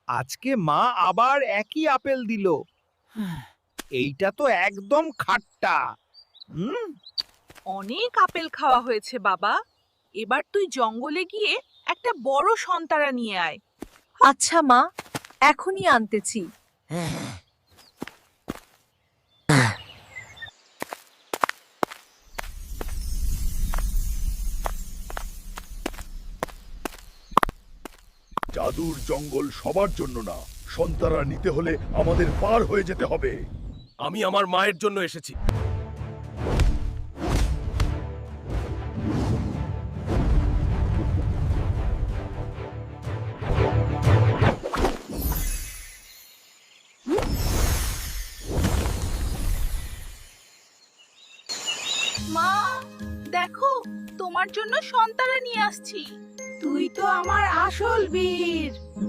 আজকে মা আবার একই আপেল দিল। এইটা তো একদম খাট্টা। হুম। অনেক আপেল খাওয়া হয়েছে বাবা। এবার তুই জঙ্গলে গিয়ে একটা বড় সন্তারা নিয়ে আয়। আচ্ছা মা, এখনই আনতেছি। জাদুর জঙ্গল সবার জন্য না, সন্তানরা নিতে হলে আমাদের পার হয়ে যেতে হবে। আমি আমার মায়ের জন্য এসেছি। মা, দেখো, তোমার জন্য সন্তারা নিয়ে আসছি। তুই তো আমার আসল বীর।